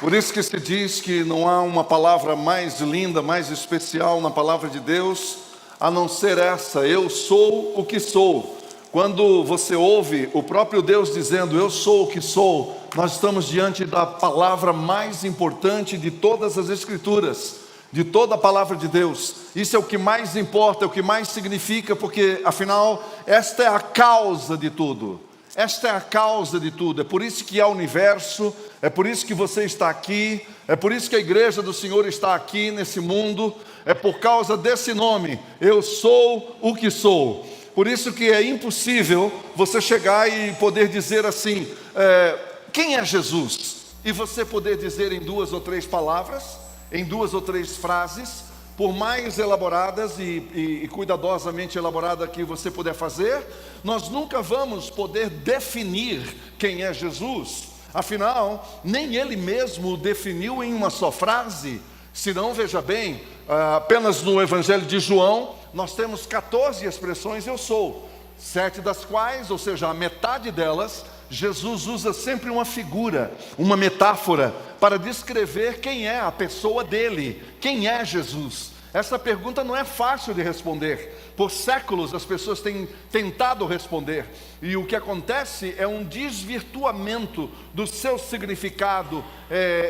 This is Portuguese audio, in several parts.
Por isso que se diz que não há uma palavra mais linda, mais especial na palavra de Deus, a não ser essa: eu sou o que sou. Quando você ouve o próprio Deus dizendo eu sou o que sou, nós estamos diante da palavra mais importante de todas as Escrituras, de toda a palavra de Deus. Isso é o que mais importa, é o que mais significa, porque afinal esta é a causa de tudo. Esta é a causa de tudo. É por isso que há universo, é por isso que você está aqui, é por isso que a igreja do Senhor está aqui nesse mundo. É por causa desse nome: eu sou o que sou. Por isso que é impossível você chegar e poder dizer assim, quem é Jesus? E você poder dizer em 2 ou 3 palavras, em 2 ou 3 frases, por mais elaboradas e cuidadosamente elaborada que você puder fazer, nós nunca vamos poder definir quem é Jesus. Afinal, nem ele mesmo o definiu em uma só frase. Se não, veja bem, apenas no Evangelho de João, nós temos 14 expressões eu sou, 7 das quais, ou seja, a metade delas, Jesus usa sempre uma figura, uma metáfora, para descrever quem é a pessoa dele, quem é Jesus. Essa pergunta não é fácil de responder. Por séculos as pessoas têm tentado responder, e o que acontece é um desvirtuamento do seu significado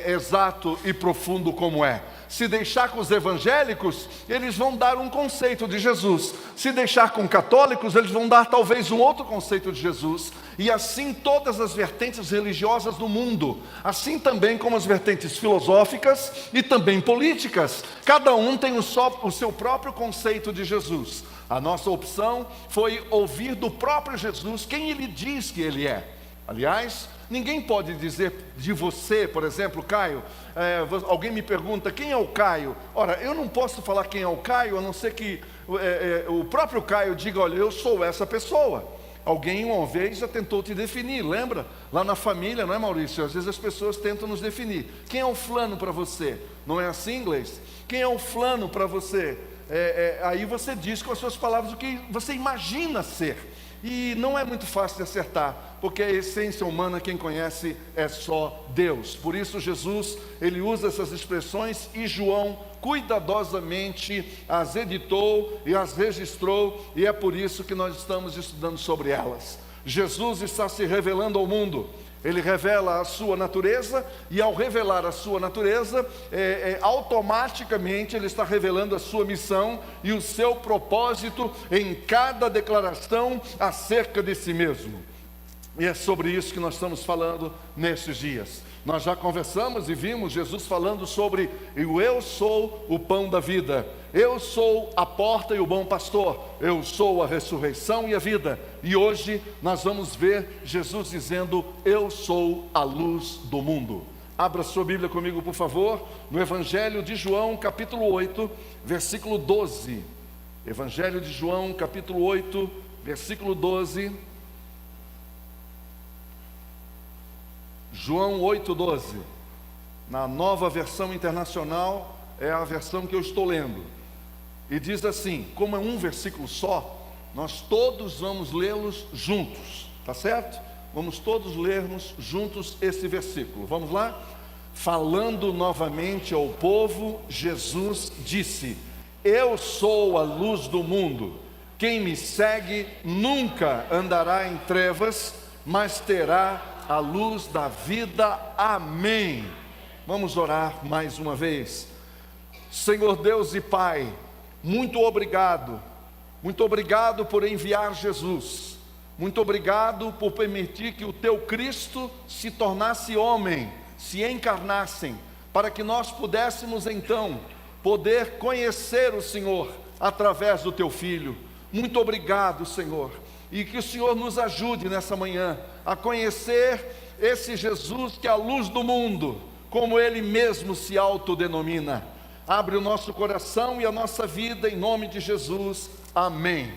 exato e profundo como é. Se deixar com os evangélicos, eles vão dar um conceito de Jesus. Se deixar com católicos, eles vão dar talvez um outro conceito de Jesus. E assim todas as vertentes religiosas do mundo, assim também como as vertentes filosóficas e também políticas. Cada um tem o seu próprio conceito de Jesus. A nossa opção foi ouvir do próprio Jesus quem ele diz que ele é. Aliás, ninguém pode dizer de você, por exemplo, Caio, alguém me pergunta quem é o Caio. Ora, eu não posso falar quem é o Caio, a não ser que o próprio Caio diga, olha, eu sou essa pessoa. Alguém uma vez já tentou te definir, lembra? Lá na família, não é, Maurício? Às vezes as pessoas tentam nos definir. Quem é o fulano para você? Não é assim em inglês? Quem é o fulano para você? Aí você diz com as suas palavras o que você imagina ser. E não é muito fácil de acertar, porque a essência humana, quem conhece é só Deus. Por isso Jesus, ele usa essas expressões e João cuidadosamente as editou e as registrou, e é por isso que nós estamos estudando sobre elas. Jesus está se revelando ao mundo. Ele revela a sua natureza, e ao revelar a sua natureza, automaticamente ele está revelando a sua missão e o seu propósito em cada declaração acerca de si mesmo. E é sobre isso que nós estamos falando nesses dias. Nós já conversamos e vimos Jesus falando sobre eu sou o pão da vida, eu sou a porta e o bom pastor, eu sou a ressurreição e a vida. E hoje nós vamos ver Jesus dizendo, eu sou a luz do mundo. Abra sua Bíblia comigo, por favor, no Evangelho de João, capítulo 8, versículo 12. Evangelho de João, capítulo 8, versículo 12. João 8,12, na Nova Versão Internacional, é a versão que eu estou lendo, e diz assim, como é um versículo só, nós todos vamos lê-los juntos, tá certo? Vamos todos lermos juntos esse versículo, vamos lá? Falando novamente ao povo, Jesus disse, eu sou a luz do mundo, quem me segue nunca andará em trevas, mas terá a luz da vida. Amém. Vamos orar mais uma vez. Senhor Deus e Pai, muito obrigado por enviar Jesus, muito obrigado por permitir que o teu Cristo se tornasse homem, se encarnassem, para que nós pudéssemos então poder conhecer o Senhor através do teu Filho. Muito obrigado, Senhor, e que o Senhor nos ajude nessa manhã a conhecer esse Jesus que é a luz do mundo, como Ele mesmo se autodenomina. Abre o nosso coração e a nossa vida em nome de Jesus. Amém.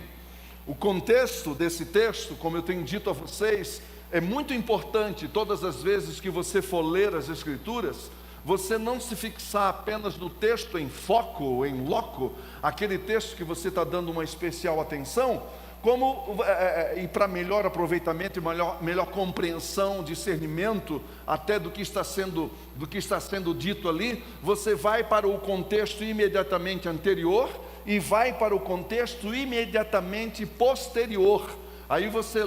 O contexto desse texto, como eu tenho dito a vocês, é muito importante. Todas as vezes que você for ler as Escrituras, você não se fixar apenas no texto em foco, em loco, aquele texto que você está dando uma especial atenção, e para melhor aproveitamento e melhor compreensão, discernimento até do que está sendo dito ali, você vai para o contexto imediatamente anterior e vai para o contexto imediatamente posterior. Aí você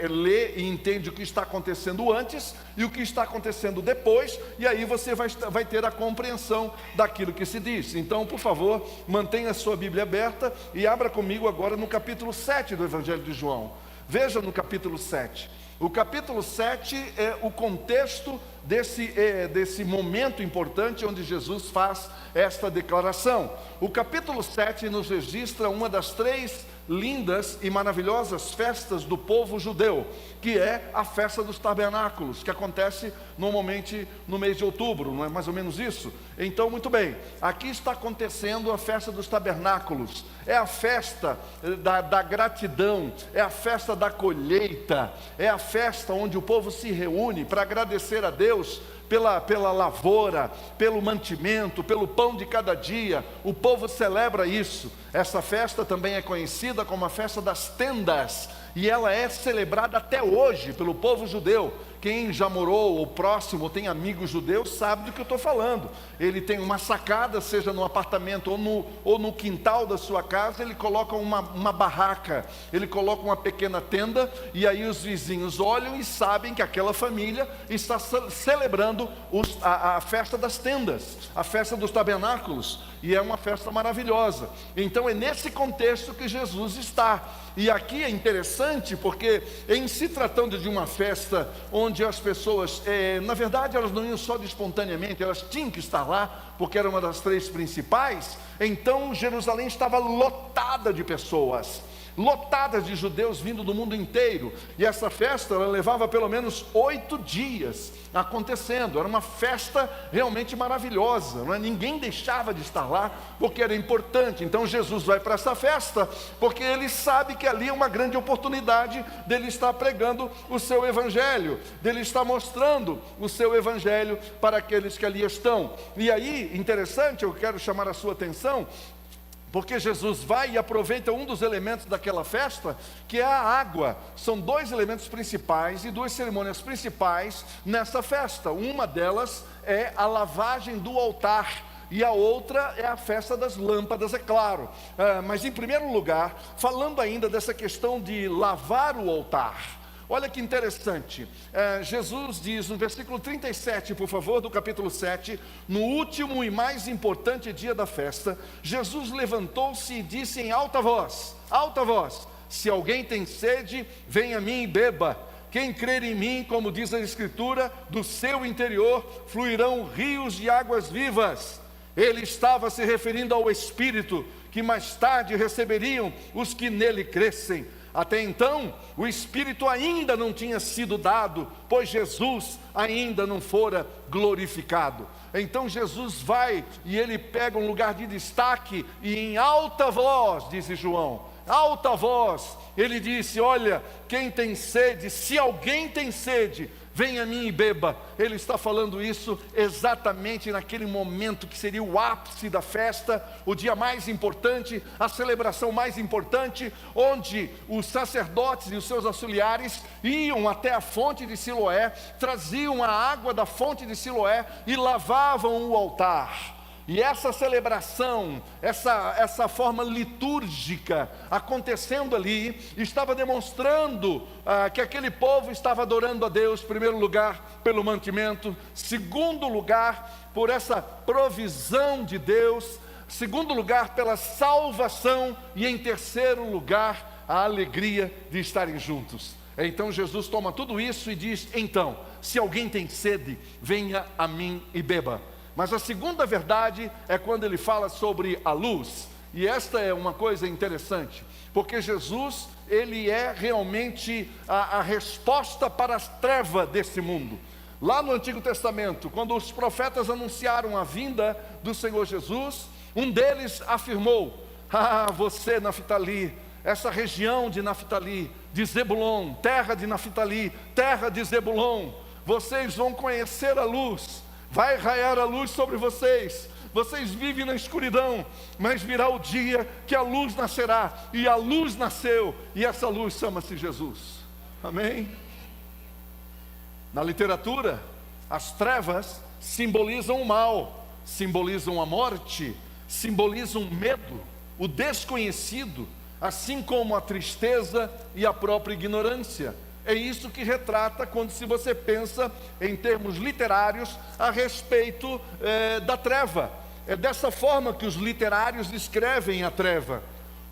lê e entende o que está acontecendo antes e o que está acontecendo depois, e aí você vai ter a compreensão daquilo que se diz. Então, por favor, mantenha a sua Bíblia aberta e abra comigo agora no capítulo 7 do Evangelho de João. Veja no capítulo 7. O capítulo 7 é o contexto desse momento importante onde Jesus faz esta declaração. O capítulo 7 nos registra uma das 3 lindas e maravilhosas festas do povo judeu, que é a festa dos tabernáculos, que acontece normalmente no mês de outubro, não é mais ou menos isso? Então, muito bem, aqui está acontecendo a festa dos tabernáculos, é a festa da gratidão, é a festa da colheita, é a festa onde o povo se reúne para agradecer a Deus pela lavoura, pelo mantimento, pelo pão de cada dia. O povo celebra isso. Essa festa também é conhecida como a festa das tendas, e ela é celebrada até hoje pelo povo judeu. Quem já morou ou próximo, tem amigos judeus, sabe do que eu estou falando. Ele tem uma sacada, seja no apartamento ou no quintal da sua casa, ele coloca uma barraca, ele coloca uma pequena tenda, e aí os vizinhos olham e sabem que aquela família está celebrando a festa das tendas, a festa dos tabernáculos, e é uma festa maravilhosa. Então é nesse contexto que Jesus está. E aqui é interessante porque, em se tratando de uma festa onde as pessoas, na verdade elas não iam só de espontaneamente, elas tinham que estar lá, porque era uma das 3 principais. Então Jerusalém estava lotada de pessoas, lotadas de judeus vindo do mundo inteiro, e essa festa ela levava pelo menos 8 dias acontecendo. Era uma festa realmente maravilhosa, não é? Ninguém deixava de estar lá porque era importante. Então Jesus vai para essa festa porque ele sabe que ali é uma grande oportunidade dele estar pregando o seu evangelho, dele estar mostrando o seu evangelho para aqueles que ali estão. E aí, interessante, eu quero chamar a sua atenção, porque Jesus vai e aproveita um dos elementos daquela festa, que é a água. São 2 elementos principais e 2 cerimônias principais nessa festa. Uma delas é a lavagem do altar, e a outra é a festa das lâmpadas, é claro. Mas em primeiro lugar, falando ainda dessa questão de lavar o altar, olha que interessante, Jesus diz no versículo 37, por favor, do capítulo 7, no último e mais importante dia da festa, Jesus levantou-se e disse em alta voz, se alguém tem sede, venha a mim e beba. Quem crer em mim, como diz a Escritura, do seu interior fluirão rios de águas vivas. Ele estava se referindo ao Espírito, que mais tarde receberiam os que nele crescem. Até então, o Espírito ainda não tinha sido dado, pois Jesus ainda não fora glorificado. Então Jesus vai e ele pega um lugar de destaque e em alta voz, diz João, alta voz, ele disse, olha, quem tem sede, se alguém tem sede, venha a mim e beba. Ele está falando isso exatamente naquele momento que seria o ápice da festa, o dia mais importante, a celebração mais importante, onde os sacerdotes e os seus auxiliares iam até a fonte de Siloé, traziam a água da fonte de Siloé e lavavam o altar. E essa celebração, essa forma litúrgica acontecendo ali, estava demonstrando que aquele povo estava adorando a Deus, em primeiro lugar, pelo mantimento, segundo lugar, por essa provisão de Deus, segundo lugar, pela salvação, e em terceiro lugar, a alegria de estarem juntos. Então Jesus toma tudo isso e diz, então, se alguém tem sede, venha a mim e beba. Mas a segunda verdade é quando ele fala sobre a luz, e esta é uma coisa interessante, porque Jesus, ele é realmente a resposta para as trevas desse mundo. Lá no Antigo Testamento, quando os profetas anunciaram a vinda do Senhor Jesus, um deles afirmou, você Naftali, essa região de Naftali, de Zebulon, terra de Naftali, terra de Zebulon, vocês vão conhecer a luz, vai raiar a luz sobre vocês, vocês vivem na escuridão, mas virá o dia que a luz nascerá, e a luz nasceu, e essa luz chama-se Jesus. Amém? Na literatura, as trevas simbolizam o mal, simbolizam a morte, simbolizam o medo, o desconhecido, assim como a tristeza e a própria ignorância. É isso que retrata quando se você pensa em termos literários a respeito da treva. É dessa forma que os literários descrevem a treva.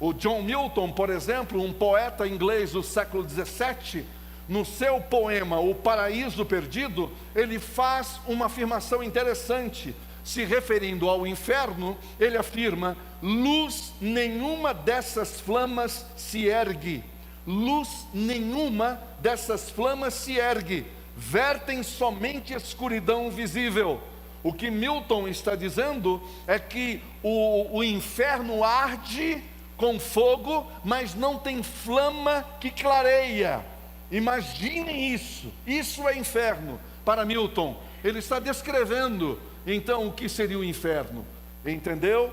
O John Milton, por exemplo, um poeta inglês do século XVII, no seu poema O Paraíso Perdido, ele faz uma afirmação interessante. Se referindo ao inferno, ele afirma: luz nenhuma dessas flamas se ergue, luz nenhuma dessas flamas se ergue, vertem somente escuridão visível. O que Milton está dizendo é que o inferno arde com fogo, mas não tem flama que clareia. Imaginem isso é inferno para Milton. Ele está descrevendo então o que seria o inferno, entendeu?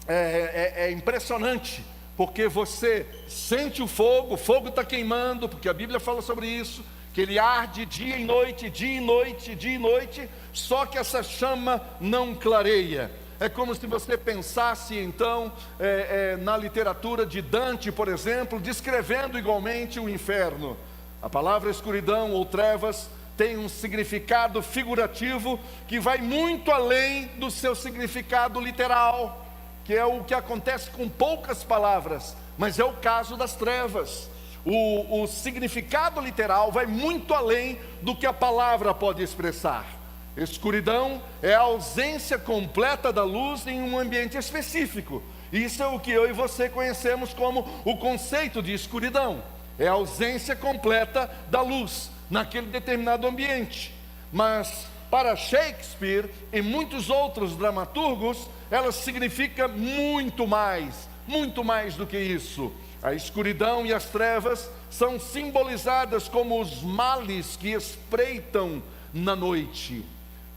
É impressionante, porque você sente o fogo está queimando, porque a Bíblia fala sobre isso, que ele arde dia e noite, dia e noite, dia e noite, só que essa chama não clareia. É como se você pensasse então na literatura de Dante, por exemplo, descrevendo igualmente o inferno. A palavra escuridão ou trevas tem um significado figurativo que vai muito além do seu significado literal, que é o que acontece com poucas palavras, mas é o caso das trevas. O significado literal vai muito além do que a palavra pode expressar. Escuridão é a ausência completa da luz em um ambiente específico. Isso é o que eu e você conhecemos como o conceito de escuridão. É a ausência completa da luz naquele determinado ambiente. Mas para Shakespeare e muitos outros dramaturgos, ela significa muito mais do que isso. A escuridão e as trevas são simbolizadas como os males que espreitam na noite.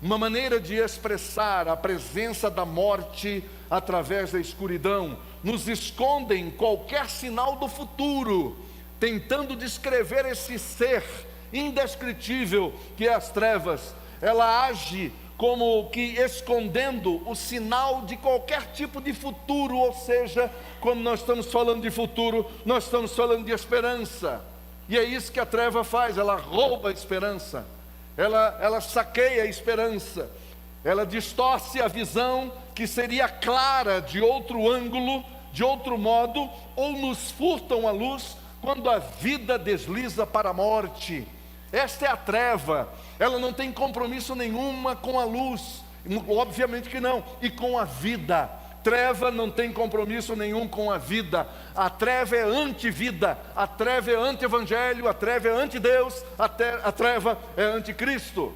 Uma maneira de expressar a presença da morte através da escuridão. Nos escondem qualquer sinal do futuro, tentando descrever esse ser indescritível que é as trevas. Ela age como que escondendo o sinal de qualquer tipo de futuro, ou seja, quando nós estamos falando de futuro, nós estamos falando de esperança. E é isso que a treva faz, ela rouba a esperança, ela saqueia a esperança, ela distorce a visão que seria clara de outro ângulo, de outro modo, ou nos furtam a luz quando a vida desliza para a morte. Esta é a treva, ela não tem compromisso nenhuma com a luz, obviamente que não, e com a vida. Treva não tem compromisso nenhum com a vida. A treva é anti-vida, a treva é anti-evangelho, a treva é anti-Deus, a treva é anti-Cristo.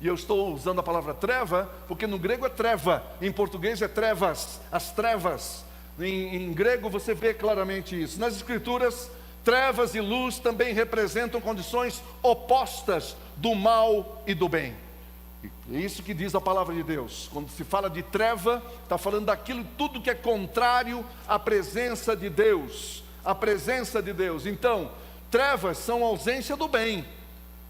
E eu estou usando a palavra treva, porque no grego é treva, em português é trevas, as trevas. Em grego você vê claramente isso. Nas escrituras, trevas e luz também representam condições opostas do mal e do bem. É isso que diz a palavra de Deus. Quando se fala de treva, está falando daquilo tudo que é contrário à presença de Deus. A presença de Deus. Então, trevas são a ausência do bem.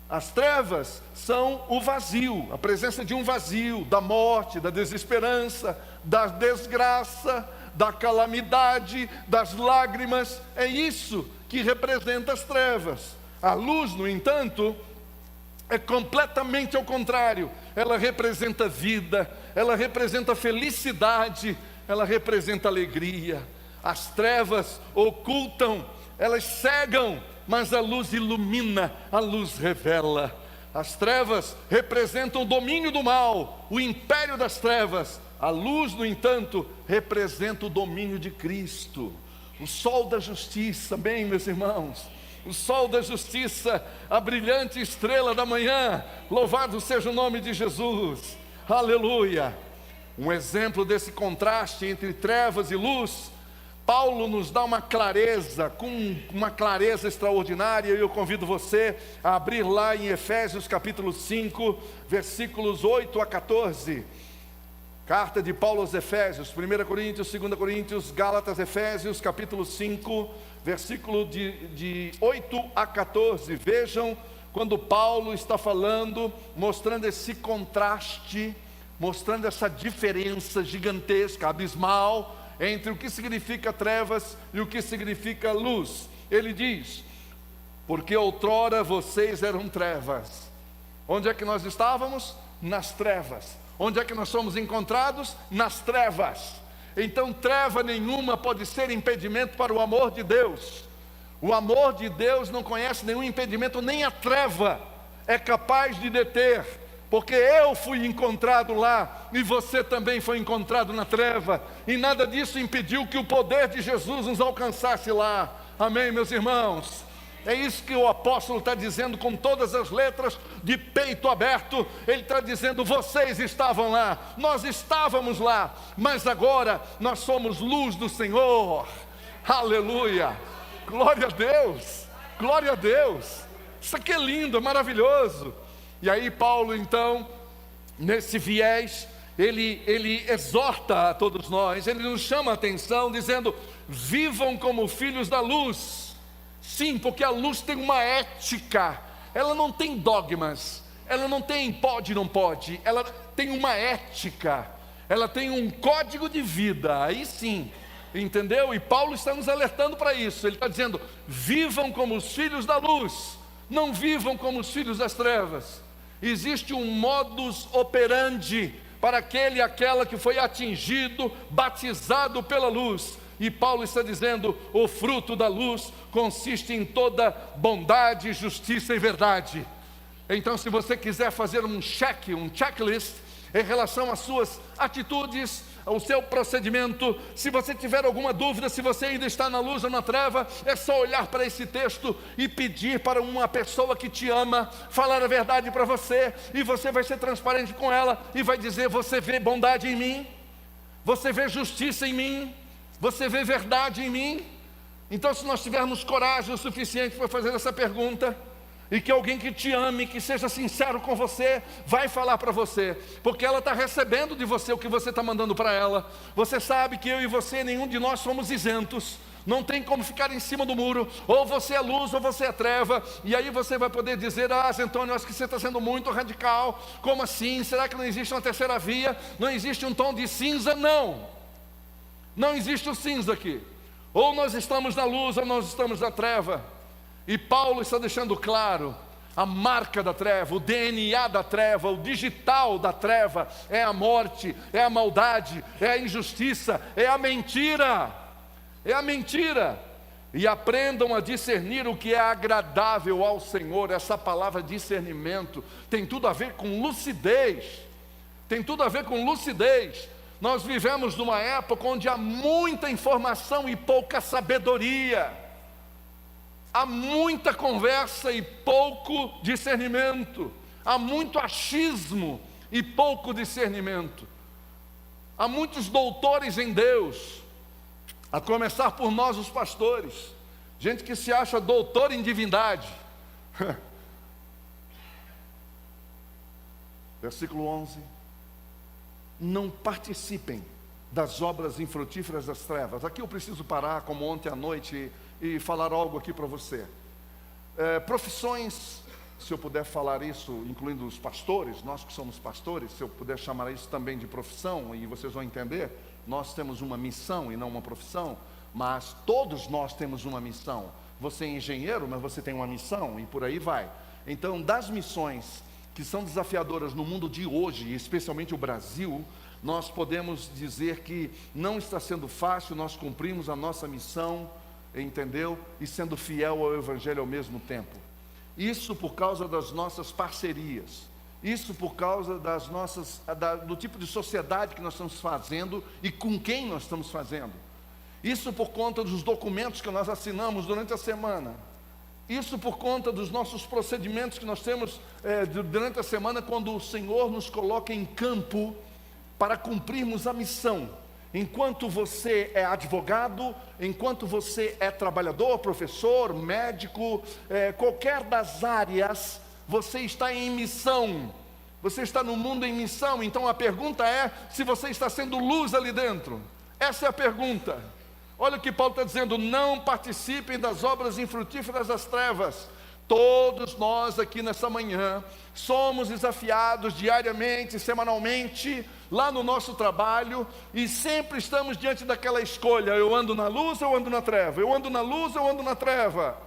As trevas são o vazio, a presença de um vazio, da morte, da desesperança, da desgraça, da calamidade, das lágrimas. É isso que representa as trevas. A luz, no entanto, é completamente ao contrário. Ela representa vida, ela representa felicidade, ela representa alegria. As trevas ocultam, elas cegam, mas a luz ilumina, a luz revela. As trevas representam o domínio do mal, o império das trevas. A luz, no entanto, representa o domínio de Cristo. O sol da justiça, bem, meus irmãos, o sol da justiça, a brilhante estrela da manhã, louvado seja o nome de Jesus, aleluia. Um exemplo desse contraste entre trevas e luz, Paulo nos dá uma clareza, com uma clareza extraordinária, e eu convido você a abrir lá em Efésios capítulo 5, versículos 8 a 14. Carta de Paulo aos Efésios, 1 Coríntios, 2 Coríntios, Gálatas, Efésios, capítulo 5, versículo de 8 a 14. Vejam quando Paulo está falando, mostrando esse contraste, mostrando essa diferença gigantesca, abismal, entre o que significa trevas e o que significa luz. Ele diz: porque outrora vocês eram trevas. Onde é que nós estávamos? Nas trevas. Onde é que nós somos encontrados? Nas trevas. Então treva nenhuma pode ser impedimento para o amor de Deus. O amor de Deus não conhece nenhum impedimento, nem a treva é capaz de deter. Porque eu fui encontrado lá, e você também foi encontrado na treva, e nada disso impediu que o poder de Jesus nos alcançasse lá. Amém, meus irmãos? É isso que o apóstolo está dizendo com todas as letras, de peito aberto. Ele está dizendo: vocês estavam lá, nós estávamos lá, mas agora nós somos luz do Senhor. Aleluia, glória a Deus, glória a Deus. Isso aqui é lindo, é maravilhoso. E aí Paulo então, nesse viés, ele exorta a todos nós, ele nos chama a atenção dizendo: vivam como filhos da luz. Sim, porque a luz tem uma ética, ela não tem dogmas, ela não tem pode, não pode, ela tem uma ética, ela tem um código de vida, aí sim, entendeu? E Paulo está nos alertando para isso. Ele está dizendo: vivam como os filhos da luz, não vivam como os filhos das trevas. Existe um modus operandi para aquele e aquela que foi atingido, batizado pela luz. E Paulo está dizendo: o fruto da luz consiste em toda bondade, justiça e verdade. Então, se você quiser fazer um checklist em relação às suas atitudes, ao seu procedimento, se você tiver alguma dúvida, se você ainda está na luz ou na treva, é só olhar para esse texto e pedir para uma pessoa que te ama falar a verdade para você, e você vai ser transparente com ela e vai dizer: você vê bondade em mim? Você vê justiça em mim? Você vê verdade em mim? Então, se nós tivermos coragem o suficiente para fazer essa pergunta, e que alguém que te ame, que seja sincero com você, vai falar para você, porque ela está recebendo de você o que você está mandando para ela. Você sabe que eu e você, nenhum de nós somos isentos, não tem como ficar em cima do muro, ou você é luz ou você é treva. E aí você vai poder dizer: ah, Antônio, acho que você está sendo muito radical. Como assim? Será que não existe uma terceira via? Não existe um tom de cinza? Não existe o cinza aqui. Ou nós estamos na luz ou nós estamos na treva. E Paulo está deixando claro a marca da treva, o DNA da treva, o digital da treva é a morte, é a maldade, é a injustiça, é a mentira. É a mentira. E aprendam a discernir o que é agradável ao Senhor. Essa palavra discernimento tem tudo a ver com lucidez. Tem tudo a ver com lucidez. Nós vivemos numa época onde há muita informação e pouca sabedoria. Há muita conversa e pouco discernimento. Há muito achismo e pouco discernimento. Há muitos doutores em Deus, a começar por nós os pastores, gente que se acha doutor em divindade. Versículo 11: não participem das obras infrutíferas das trevas. Aqui eu preciso parar, como ontem à noite, e falar algo aqui para você. Profissões, se eu puder falar isso, incluindo os pastores, nós que somos pastores, se eu puder chamar isso também de profissão, e vocês vão entender, nós temos uma missão e não uma profissão, mas todos nós temos uma missão. Você é engenheiro, mas você tem uma missão, e por aí vai. Então, das missões que são desafiadoras no mundo de hoje, especialmente o Brasil, nós podemos dizer que não está sendo fácil nós cumprirmos a nossa missão, entendeu? E sendo fiel ao Evangelho ao mesmo tempo. Isso por causa das nossas parcerias, isso por causa das nossas, do tipo de sociedade que nós estamos fazendo e com quem nós estamos fazendo. Isso por conta dos documentos que nós assinamos durante a semana. Isso por conta dos nossos procedimentos que nós temos durante a semana, quando o Senhor nos coloca em campo para cumprirmos a missão. Enquanto você é advogado, enquanto você é trabalhador, professor, médico, qualquer das áreas, você está em missão. Você está no mundo em missão, então a pergunta é se você está sendo luz ali dentro. Essa é a pergunta. Olha o que Paulo está dizendo: não participem das obras infrutíferas das trevas. Todos nós aqui nessa manhã somos desafiados diariamente, semanalmente, lá no nosso trabalho, e sempre estamos diante daquela escolha: eu ando na luz ou eu ando na treva? Eu ando na luz ou eu ando na treva?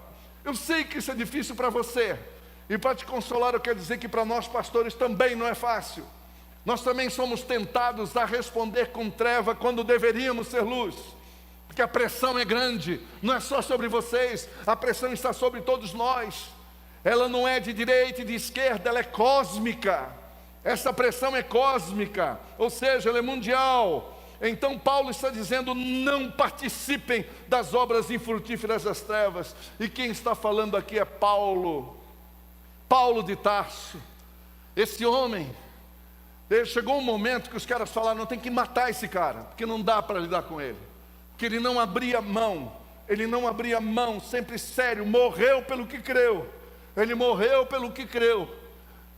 Eu sei que isso é difícil para você, e para te consolar eu quero dizer que para nós pastores também não é fácil. Nós também somos tentados a responder com treva quando deveríamos ser luz, porque a pressão é grande, não é só sobre vocês, a pressão está sobre todos nós. Ela não é de direita e de esquerda, ela é cósmica. Essa pressão é cósmica, ou seja, ela é mundial. Então Paulo está dizendo: não participem das obras infrutíferas das trevas. E quem está falando aqui é Paulo de Tarso. Esse homem, chegou um momento que os caras falaram: não, tem que matar esse cara, porque não dá para lidar com ele, porque ele não abria mão, sempre sério, morreu pelo que creu. Ele morreu pelo que creu.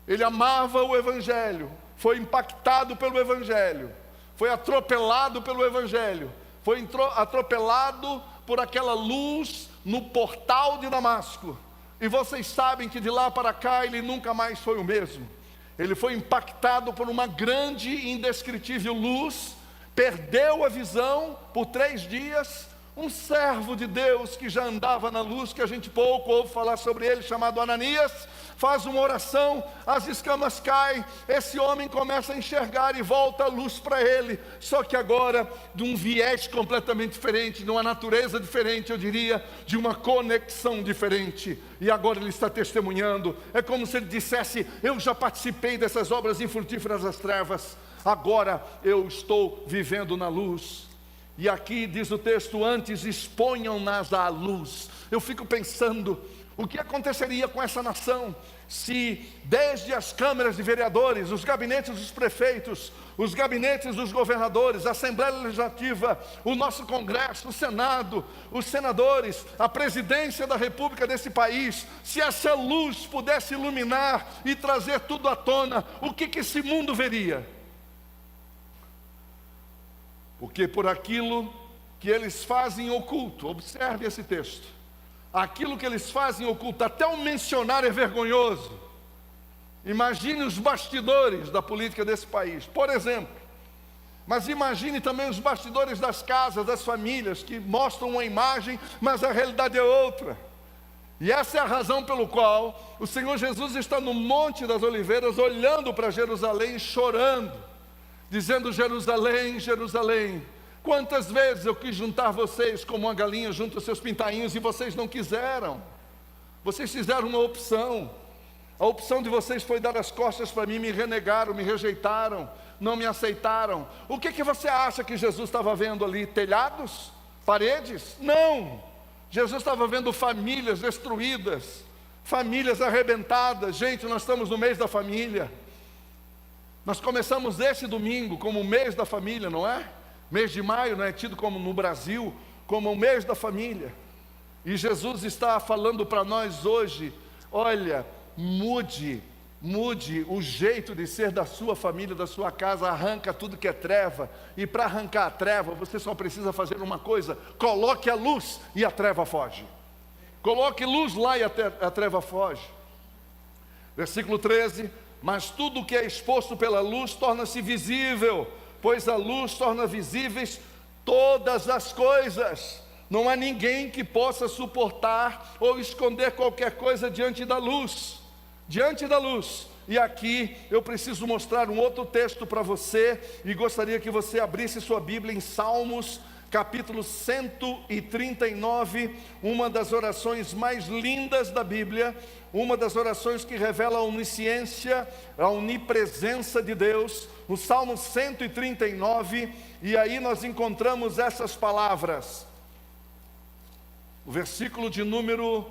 Ele amava o Evangelho, foi impactado pelo Evangelho, foi atropelado pelo Evangelho, foi atropelado por aquela luz no portal de Damasco. E vocês sabem que de lá para cá ele nunca mais foi o mesmo. Ele foi impactado por uma grande e indescritível luz, perdeu a visão por 3 dias. Um servo de Deus que já andava na luz, que a gente pouco ouve falar sobre ele, chamado Ananias, faz uma oração, as escamas caem, esse homem começa a enxergar e volta a luz para ele, só que agora de um viés completamente diferente, de uma natureza diferente, eu diria, de uma conexão diferente. E agora ele está testemunhando. É como se ele dissesse: eu já participei dessas obras infrutíferas das trevas, agora eu estou vivendo na luz. E aqui diz o texto: antes exponham-nas à luz. Eu fico pensando, o que aconteceria com essa nação se desde as câmaras de vereadores, os gabinetes dos prefeitos, os gabinetes dos governadores, a Assembleia Legislativa, o nosso Congresso, o Senado, os senadores, a presidência da República desse país, se essa luz pudesse iluminar e trazer tudo à tona, o que esse mundo veria? Porque por aquilo que eles fazem oculto, observe esse texto, aquilo que eles fazem oculto, até o mencionar é vergonhoso. Imagine os bastidores da política desse país, por exemplo. Mas imagine também os bastidores das casas, das famílias, que mostram uma imagem, mas a realidade é outra. E essa é a razão pelo qual o Senhor Jesus está no Monte das Oliveiras, olhando para Jerusalém, chorando, dizendo: Jerusalém, Jerusalém, quantas vezes eu quis juntar vocês como uma galinha junta os seus pintainhos e vocês não quiseram. Vocês fizeram uma opção. A opção de vocês foi dar as costas para mim, me renegaram, me rejeitaram, não me aceitaram. O que você acha que Jesus estava vendo ali? Telhados? Paredes? Não! Jesus estava vendo famílias destruídas, famílias arrebentadas. Gente, nós estamos no mês da família. Nós começamos esse domingo como o mês da família, não é? Mês de maio não é tido como no Brasil, como o mês da família. E Jesus está falando para nós hoje: olha, mude o jeito de ser da sua família, da sua casa, arranca tudo que é treva. E para arrancar a treva, você só precisa fazer uma coisa: coloque a luz e a treva foge. Coloque luz lá e a treva foge. Versículo 13: mas tudo que é exposto pela luz torna-se visível, pois a luz torna visíveis todas as coisas. Não há ninguém que possa suportar ou esconder qualquer coisa diante da luz. Diante da luz. E aqui eu preciso mostrar um outro texto para você, e gostaria que você abrisse sua Bíblia em Salmos, capítulo 139, uma das orações mais lindas da Bíblia, uma das orações que revela a onisciência, a onipresença de Deus, o Salmo 139, e aí nós encontramos essas palavras, o versículo de número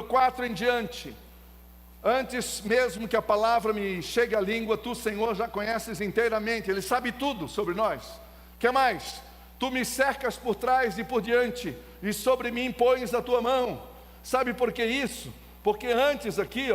4 em diante: antes mesmo que a palavra me chegue à língua, tu, Senhor, já conheces inteiramente. Ele sabe tudo sobre nós. Que mais? Tu me cercas por trás e por diante, e sobre mim pões a tua mão. Sabe por que isso? Porque antes aqui,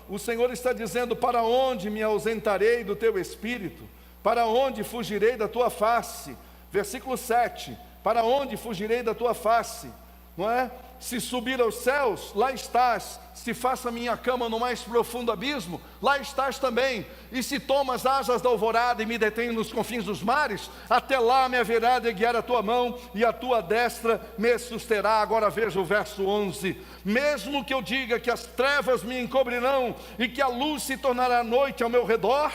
o Senhor está dizendo: para onde me ausentarei do teu espírito? Para onde fugirei da tua face? Versículo 7, para onde fugirei da tua face? Não é? Se subir aos céus, lá estás. Se faço a minha cama no mais profundo abismo, lá estás também. E se tomas asas da alvorada e me detém nos confins dos mares, até lá me haverá de guiar a tua mão, e a tua destra me susterá. Agora veja o verso 11: mesmo que eu diga que as trevas me encobrirão, e que a luz se tornará noite ao meu redor,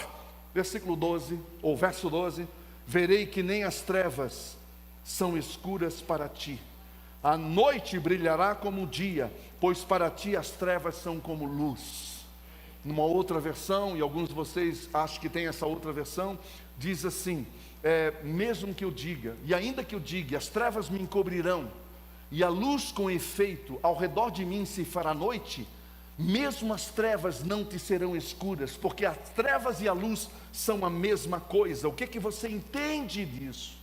versículo 12, ou verso 12, verei que nem as trevas são escuras para ti. A noite brilhará como o dia, pois para ti as trevas são como luz. Numa outra versão, e alguns de vocês acham que tem essa outra versão, diz assim: mesmo que eu diga, e ainda que eu diga, as trevas me encobrirão, e a luz com efeito ao redor de mim se fará noite, mesmo as trevas não te serão escuras, porque as trevas e a luz são a mesma coisa. O que você entende disso?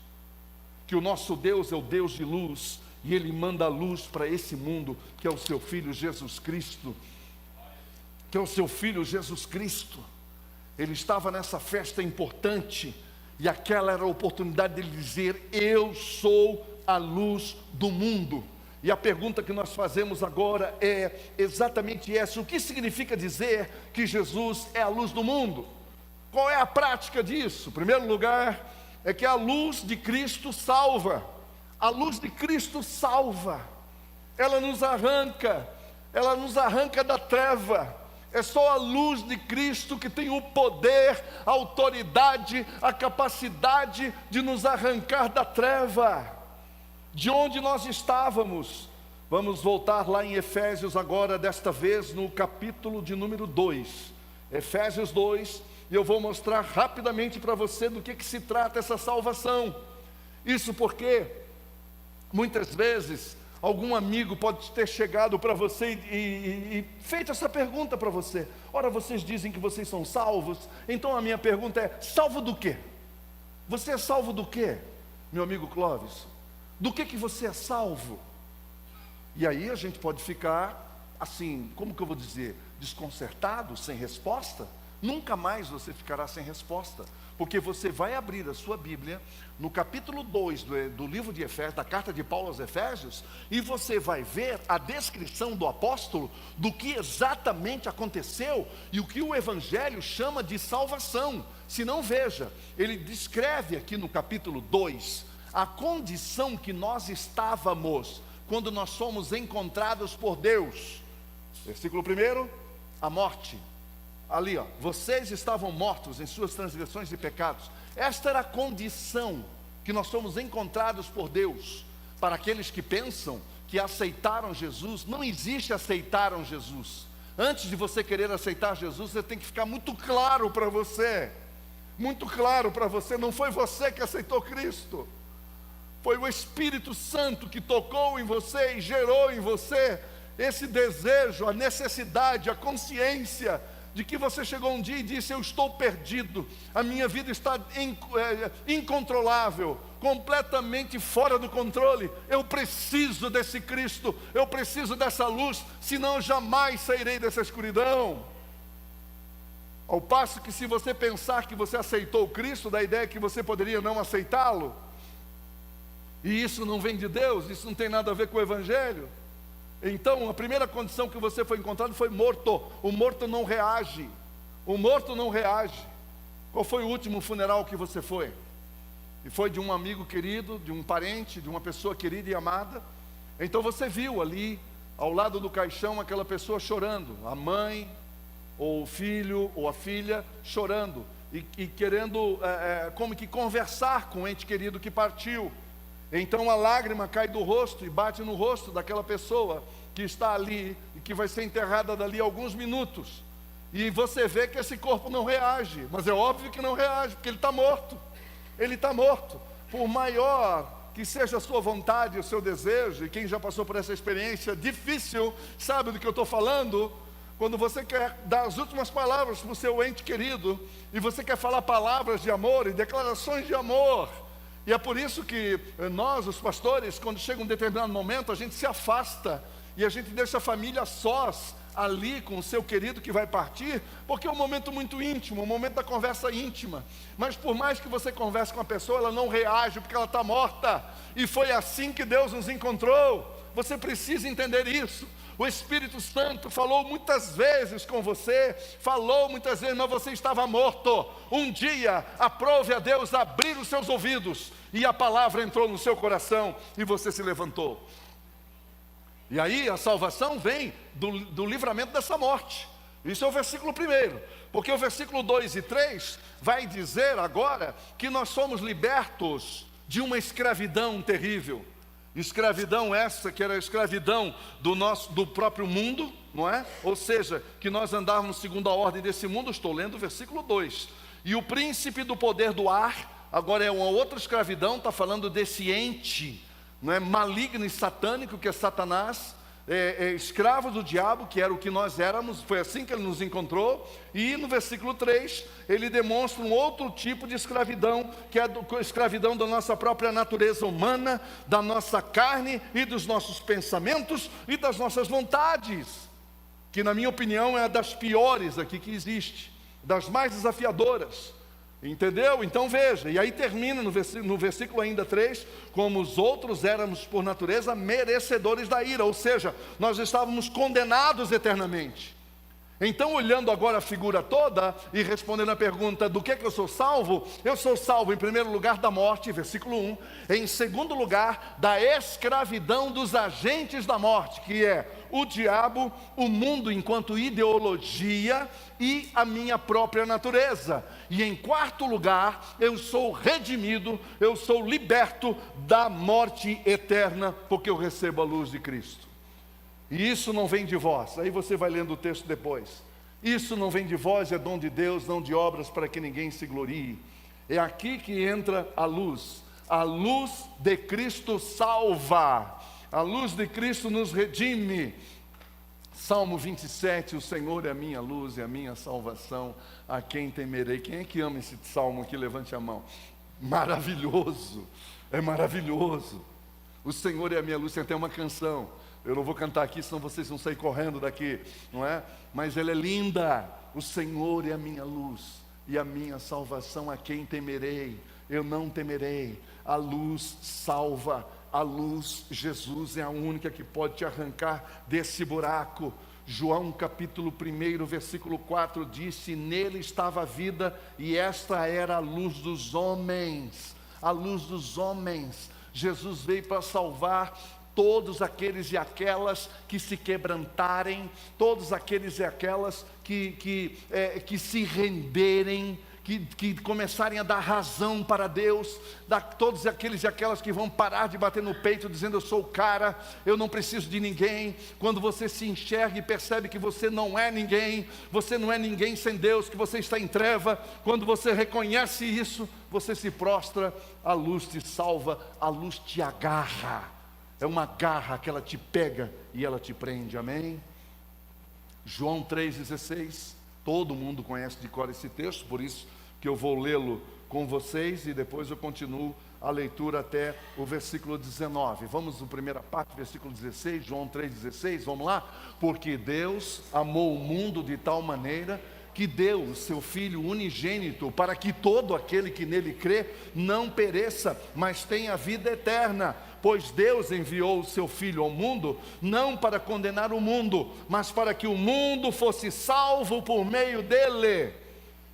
Que o nosso Deus é o Deus de luz, e Ele manda a luz para esse mundo, que é o seu Filho Jesus Cristo. Que é o seu Filho Jesus Cristo. Ele estava nessa festa importante, e aquela era a oportunidade de ele dizer: eu sou a luz do mundo. E a pergunta que nós fazemos agora é exatamente essa: o que significa dizer que Jesus é a luz do mundo? Qual é a prática disso? Em primeiro lugar, é que a luz de Cristo salva. A luz de Cristo salva. Ela nos arranca da treva. É só a luz de Cristo que tem o poder, a autoridade, a capacidade de nos arrancar da treva, de onde nós estávamos. Vamos voltar lá em Efésios agora, desta vez no capítulo de número 2, Efésios 2, e eu vou mostrar rapidamente para você do que se trata essa salvação. Isso porque muitas vezes algum amigo pode ter chegado para você e feito essa pergunta para você: ora, vocês dizem que vocês são salvos, então a minha pergunta é: salvo do quê? Você é salvo do quê, meu amigo Clóvis? Do que você é salvo? E aí a gente pode ficar assim, como que eu vou dizer, desconcertado, sem resposta. Nunca mais você ficará sem resposta, porque você vai abrir a sua Bíblia no capítulo 2 do livro de Efésios, da carta de Paulo aos Efésios, e você vai ver a descrição do apóstolo do que exatamente aconteceu e o que o Evangelho chama de salvação. Se não, veja, ele descreve aqui no capítulo 2 a condição que nós estávamos quando nós somos encontrados por Deus. Versículo 1, a morte. Ali, vocês estavam mortos em suas transgressões e pecados. Esta era a condição que nós somos encontrados por Deus. Para aqueles que pensam que aceitaram Jesus, não existe aceitaram Jesus. Antes de você querer aceitar Jesus, você tem que ficar muito claro para você. Muito claro para você, não foi você que aceitou Cristo. Foi o Espírito Santo que tocou em você e gerou em você esse desejo, a necessidade, a consciência de que você chegou um dia e disse: eu estou perdido, a minha vida está incontrolável, completamente fora do controle, eu preciso desse Cristo, eu preciso dessa luz, senão eu jamais sairei dessa escuridão. Ao passo que, se você pensar que você aceitou Cristo, dá a ideia que você poderia não aceitá-lo, e isso não vem de Deus, isso não tem nada a ver com o Evangelho. Então, a primeira condição que você foi encontrado foi morto. O morto não reage. O morto não reage. Qual foi o último funeral que você foi? E foi de um amigo querido, de um parente, de uma pessoa querida e amada. Então você viu ali, ao lado do caixão, aquela pessoa chorando. A mãe, ou o filho, ou a filha, chorando. E querendo, como que conversar com o ente querido que partiu. Então a lágrima cai do rosto e bate no rosto daquela pessoa que está ali e que vai ser enterrada dali a alguns minutos. E você vê que esse corpo não reage, mas é óbvio que não reage, porque ele está morto. Ele está morto. Por maior que seja a sua vontade, o seu desejo, e quem já passou por essa experiência difícil sabe do que eu estou falando. Quando você quer dar as últimas palavras para o seu ente querido, e você quer falar palavras de amor e declarações de amor, e é por isso que nós, os pastores, quando chega um determinado momento, a gente se afasta, e a gente deixa a família sós, ali com o seu querido que vai partir, porque é um momento muito íntimo, um momento da conversa íntima. Mas por mais que você converse com a pessoa, ela não reage porque ela está morta. E foi assim que Deus nos encontrou. Você precisa entender isso. O Espírito Santo falou muitas vezes com você, falou muitas vezes, mas você estava morto. Um dia, aprove a Deus abrir os seus ouvidos, e a palavra entrou no seu coração, e você se levantou. E aí a salvação vem do livramento dessa morte. Isso é o versículo 1, porque o versículo 2 e 3 vai dizer agora que nós somos libertos de uma escravidão terrível. Escravidão essa que era a escravidão do próprio mundo, não é? Ou seja, que nós andávamos segundo a ordem desse mundo. Estou lendo o versículo 2. E o príncipe do poder do ar, agora é uma outra escravidão, está falando desse ente, não é, maligno e satânico, que é Satanás, escravo do diabo, que era o que nós éramos. Foi assim que ele nos encontrou. E no versículo 3, ele demonstra um outro tipo de escravidão, que é a escravidão da nossa própria natureza humana, da nossa carne e dos nossos pensamentos e das nossas vontades, que na minha opinião é a das piores aqui que existe, das mais desafiadoras. Entendeu? Então veja, e aí termina no versículo ainda 3, como os outros éramos por natureza merecedores da ira, ou seja, nós estávamos condenados eternamente. Então, olhando agora a figura toda e respondendo a pergunta do que eu sou salvo em primeiro lugar da morte, versículo 1, em segundo lugar da escravidão dos agentes da morte, que é o diabo, o mundo enquanto ideologia e a minha própria natureza. E em quarto lugar, eu sou redimido, eu sou liberto da morte eterna, porque eu recebo a luz de Cristo. E isso não vem de vós. Aí você vai lendo o texto depois. Isso não vem de vós, é dom de Deus, não de obras para que ninguém se glorie. É aqui que entra a luz. A luz de Cristo salva. A luz de Cristo nos redime. Salmo 27, o Senhor é a minha luz e a minha salvação, a quem temerei? Quem é que ama esse salmo aqui? Levante a mão. Maravilhoso, é maravilhoso. O Senhor é a minha luz. Tem até uma canção. Eu não vou cantar aqui, senão vocês vão sair correndo daqui, não é? Mas ela é linda. O Senhor é a minha luz e a minha salvação, a quem temerei? Eu não temerei. A luz salva. A luz, Jesus, é a única que pode te arrancar desse buraco. João capítulo 1, versículo 4 disse: nele estava a vida e esta era a luz dos homens. A luz dos homens. Jesus veio para salvar todos aqueles e aquelas que se quebrantarem, todos aqueles e aquelas que se renderem, que começarem a dar razão para Deus, todos aqueles e aquelas que vão parar de bater no peito dizendo: eu sou o cara, eu não preciso de ninguém. Quando você se enxerga e percebe que você não é ninguém sem Deus, que você está em treva, quando você reconhece isso, você se prostra, a luz te salva, a luz te agarra. É uma garra que ela te pega e ela te prende, amém? João 3,16, todo mundo conhece de cor esse texto, por isso que eu vou lê-lo com vocês e depois eu continuo a leitura até o versículo 19. Vamos na primeira parte, versículo 16, João 3,16, vamos lá? Porque Deus amou o mundo de tal maneira que deu o seu Filho unigênito, para que todo aquele que nele crê não pereça, mas tenha vida eterna. Pois Deus enviou o seu Filho ao mundo, não para condenar o mundo, mas para que o mundo fosse salvo por meio dele.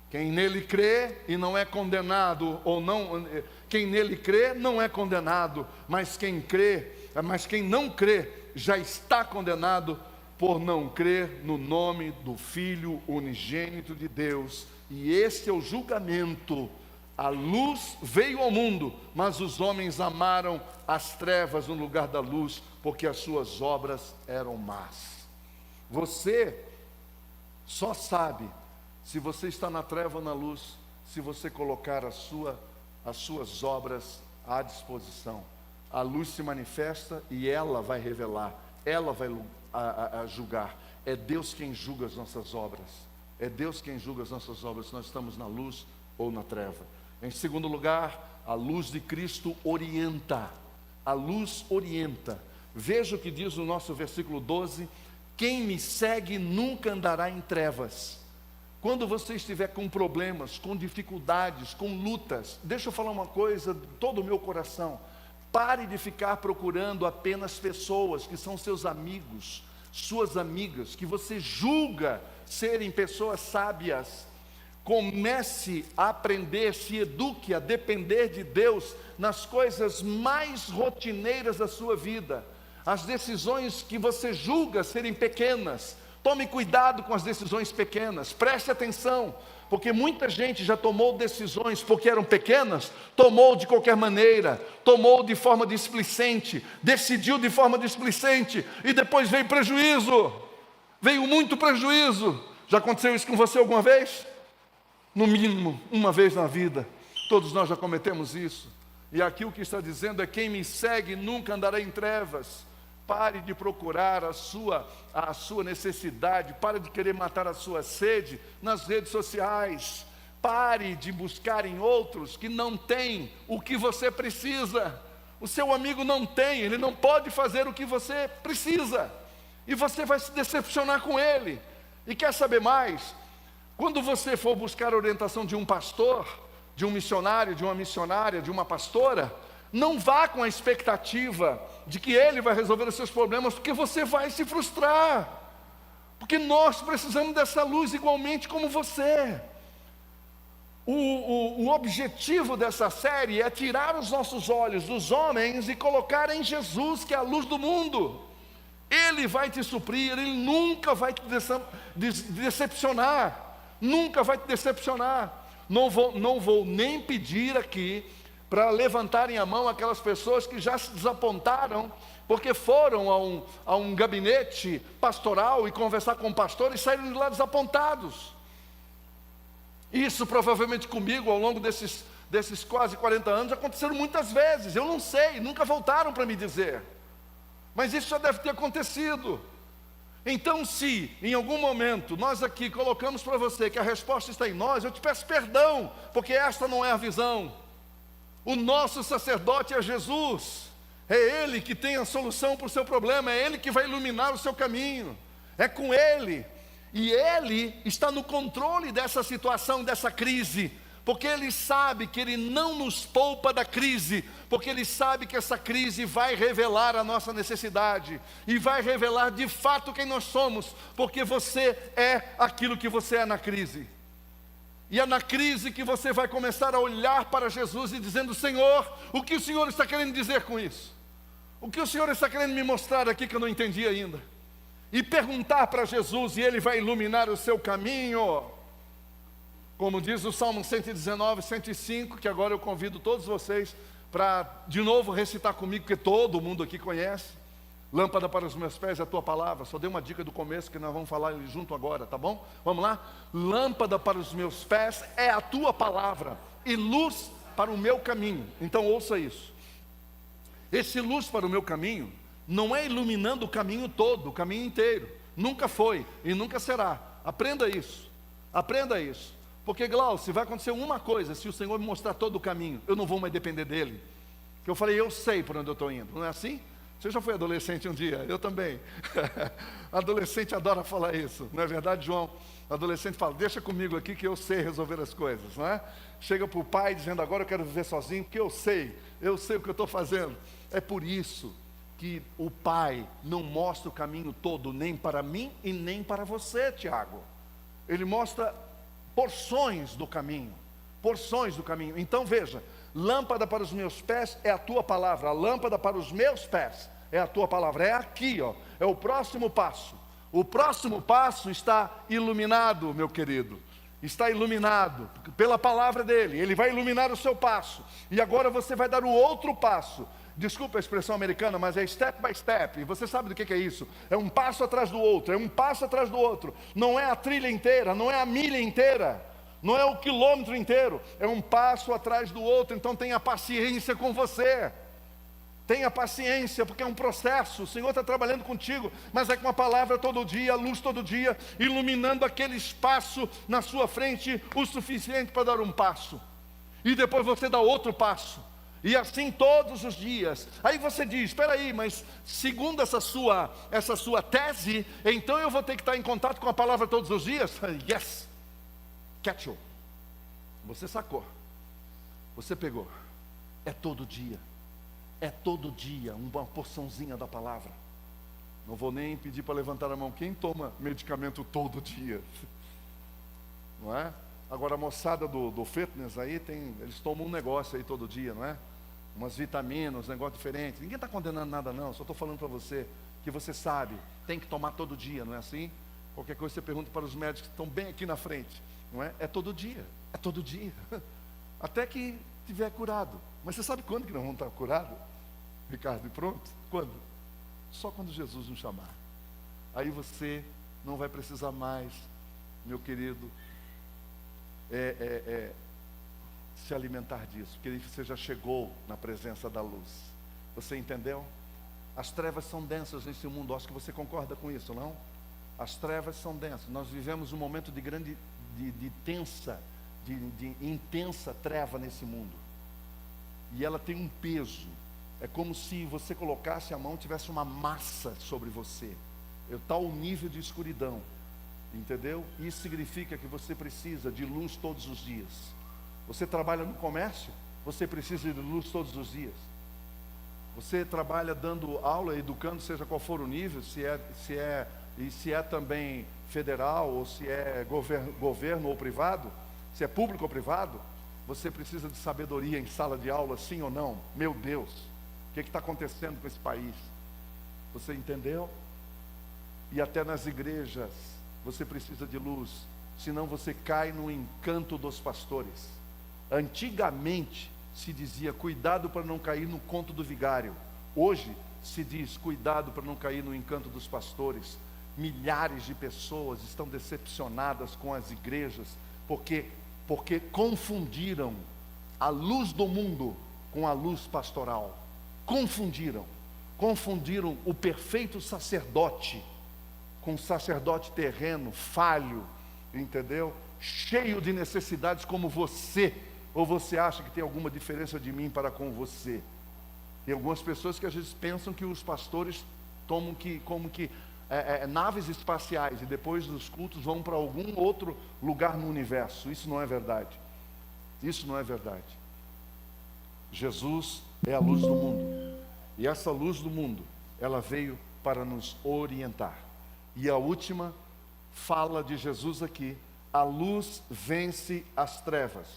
Quem nele crê e não é condenado, ou não, quem nele crê não é condenado, mas quem não crê já está condenado, por não crer no nome do Filho unigênito de Deus. E este é o julgamento. A luz veio ao mundo, mas os homens amaram as trevas no lugar da luz, porque as suas obras eram más. Você só sabe se você está na treva ou na luz, se você colocar as suas obras à disposição. A luz se manifesta e ela vai revelar, ela vai julgar. É Deus quem julga as nossas obras. É Deus quem julga as nossas obras, se nós estamos na luz ou na treva. Em segundo lugar, a luz de Cristo orienta. A luz orienta. Veja o que diz o nosso versículo 12: Quem me segue nunca andará em trevas. Quando você estiver com problemas, com dificuldades, com lutas, deixa eu falar uma coisa de todo o meu coração. Pare de ficar procurando apenas pessoas que são seus amigos, suas amigas, que você julga serem pessoas sábias. Comece a aprender, se eduque a depender de Deus nas coisas mais rotineiras da sua vida. As decisões que você julga serem pequenas, tome cuidado com as decisões pequenas, preste atenção, porque muita gente já tomou decisões porque eram pequenas, tomou de qualquer maneira, tomou de forma displicente, decidiu de forma displicente, e depois veio prejuízo, veio muito prejuízo. Já aconteceu isso com você alguma vez? No mínimo, uma vez na vida, todos nós já cometemos isso. E aqui o que está dizendo é: quem me segue nunca andará em trevas. Pare de procurar a sua necessidade, pare de querer matar a sua sede nas redes sociais. Pare de buscar em outros que não têm o que você precisa. O seu amigo não tem, ele não pode fazer o que você precisa. E você vai se decepcionar com ele. E quer saber mais? Quando você for buscar a orientação de um pastor, de um missionário, de uma missionária, de uma pastora, não vá com a expectativa de que ele vai resolver os seus problemas, porque você vai se frustrar. Porque nós precisamos dessa luz igualmente como você. O objetivo dessa série é tirar os nossos olhos dos homens e colocar em Jesus, que é a luz do mundo. Ele vai te suprir, Ele nunca vai te decepcionar. Nunca vai te decepcionar. Não vou nem pedir aqui para levantarem a mão aquelas pessoas que já se desapontaram, porque foram a um gabinete pastoral e conversar com o pastor e saíram de lá desapontados. Isso provavelmente comigo, ao longo desses quase 40 anos, aconteceram muitas vezes. Eu não sei, nunca voltaram para me dizer. Mas isso já deve ter acontecido. Então, se em algum momento nós aqui colocamos para você que a resposta está em nós, eu te peço perdão, porque esta não é a visão. O nosso sacerdote é Jesus, é Ele que tem a solução para o seu problema, é Ele que vai iluminar o seu caminho, é com Ele, e Ele está no controle dessa situação, dessa crise, porque Ele sabe que Ele não nos poupa da crise, porque Ele sabe que essa crise vai revelar a nossa necessidade, e vai revelar de fato quem nós somos, porque você é aquilo que você é na crise. E é na crise que você vai começar a olhar para Jesus e dizendo: Senhor, o que o Senhor está querendo dizer com isso? O que o Senhor está querendo me mostrar aqui que eu não entendi ainda? E perguntar para Jesus, e Ele vai iluminar o seu caminho. Como diz o Salmo 119, 105, que agora eu convido todos vocês para de novo recitar comigo, porque todo mundo aqui conhece. Lâmpada para os meus pés é a tua palavra. Só dei uma dica do começo que nós vamos falar junto agora, tá bom? Vamos lá? Lâmpada para os meus pés é a tua palavra e luz para o meu caminho. Então ouça isso. Esse luz para o meu caminho não é iluminando o caminho todo, o caminho inteiro. Nunca foi e nunca será. Aprenda isso. Aprenda isso. Porque, Glaucio, vai acontecer uma coisa: se o Senhor me mostrar todo o caminho, eu não vou mais depender dele. Que eu falei, eu sei por onde eu estou indo. Não é assim? Você já foi adolescente um dia? Eu também. Adolescente adora falar isso, não é verdade, João? Adolescente fala: deixa comigo aqui que eu sei resolver as coisas, não é? Chega para o pai dizendo: agora eu quero viver sozinho, porque eu sei o que eu estou fazendo. É por isso que o pai não mostra o caminho todo, nem para mim e nem para você, Tiago. Ele mostra porções do caminho, porções do caminho. Então veja, lâmpada para os meus pés é a tua palavra, a lâmpada para os meus pés é a tua palavra. É aqui, ó, é o próximo passo. O próximo passo está iluminado, meu querido. Está iluminado pela palavra dele. Ele vai iluminar o seu passo. E agora você vai dar o outro passo. Desculpa a expressão americana, mas é step by step. E você sabe do que é isso? É um passo atrás do outro, é um passo atrás do outro. Não é a trilha inteira, não é a milha inteira, não é o quilômetro inteiro. É um passo atrás do outro. Então tenha paciência com você. Tenha paciência, porque é um processo. O Senhor está trabalhando contigo, mas é com a palavra todo dia, a luz todo dia, iluminando aquele espaço na sua frente, o suficiente para dar um passo. E depois você dá outro passo. E assim todos os dias. Aí você diz, espera aí, mas segundo essa sua tese, então eu vou ter que estar em contato com a palavra todos os dias? Yes, catch you. Você sacou, você pegou. É todo dia uma porçãozinha da palavra. Não vou nem pedir para levantar a mão. Quem toma medicamento todo dia? Não é? Agora a moçada do fitness aí, eles tomam um negócio aí todo dia, não é? Umas vitaminas, um negócio diferente. Ninguém está condenando nada não, só estou falando para você, que você sabe, tem que tomar todo dia, não é assim? Qualquer coisa você pergunta para os médicos que estão bem aqui na frente, não é? É todo dia, até que estiver curado. Mas você sabe quando que nós vamos estar curados, Ricardo? E pronto? Quando? Só quando Jesus nos chamar. Aí você não vai precisar mais, meu querido, se alimentar disso, porque você já chegou na presença da luz. Você entendeu? As trevas são densas nesse mundo. Acho que você concorda com isso, não? As trevas são densas. Nós vivemos um momento de intensa treva nesse mundo. E ela tem um peso. É como se você colocasse a mão e tivesse uma massa sobre você. Tal nível de escuridão. Entendeu? Isso significa que você precisa de luz todos os dias. Você trabalha no comércio, você precisa de luz todos os dias. Você trabalha dando aula, educando, seja qual for o nível, se é também federal, ou se é governo ou privado, se é público ou privado, você precisa de sabedoria em sala de aula, sim ou não? Meu Deus, o que está acontecendo com esse país? Você entendeu? E até nas igrejas, você precisa de luz, senão você cai no encanto dos pastores. Antigamente se dizia, cuidado para não cair no conto do vigário. Hoje se diz, cuidado para não cair no encanto dos pastores. Milhares de pessoas estão decepcionadas com as igrejas, porque confundiram a luz do mundo com a luz pastoral. Confundiram o perfeito sacerdote com um sacerdote terreno, falho, entendeu? Cheio de necessidades como você. Ou você acha que tem alguma diferença de mim para com você? Tem algumas pessoas que às vezes pensam que os pastores tomam como que naves espaciais e depois dos cultos vão para algum outro lugar no universo. Isso não é verdade. Isso não é verdade. Jesus é a luz do mundo. E essa luz do mundo, ela veio para nos orientar. E a última fala de Jesus aqui, a luz vence as trevas.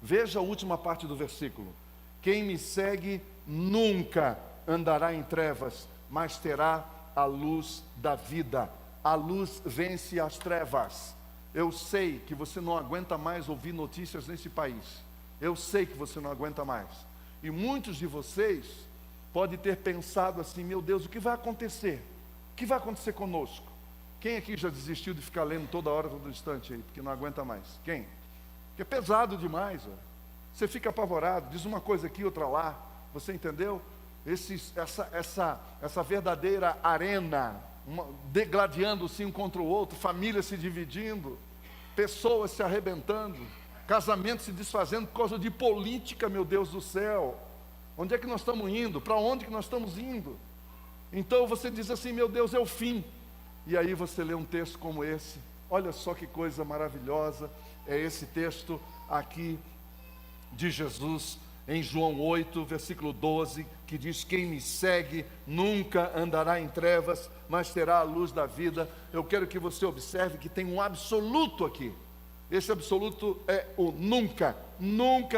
Veja a última parte do versículo. Quem me segue nunca andará em trevas, mas terá a luz da vida. A luz vence as trevas. Eu sei que você não aguenta mais ouvir notícias nesse país. Eu sei que você não aguenta mais. E muitos de vocês podem ter pensado assim, meu Deus, o que vai acontecer? O que vai acontecer conosco? Quem aqui já desistiu de ficar lendo toda hora, todo instante aí, porque não aguenta mais? Quem? Porque é pesado demais, ó. Você fica apavorado, diz uma coisa aqui, outra lá. Você entendeu? Essa verdadeira arena, degladiando-se um contra o outro, famílias se dividindo, pessoas se arrebentando, casamentos se desfazendo por causa de política, meu Deus do céu. Onde é que nós estamos indo? Para onde que nós estamos indo? Então você diz assim, meu Deus, é o fim. E aí você lê um texto como esse, olha só que coisa maravilhosa, é esse texto aqui de Jesus, em João 8, versículo 12, que diz, quem me segue nunca andará em trevas, mas terá a luz da vida. Eu quero que você observe que tem um absoluto aqui, esse absoluto é o nunca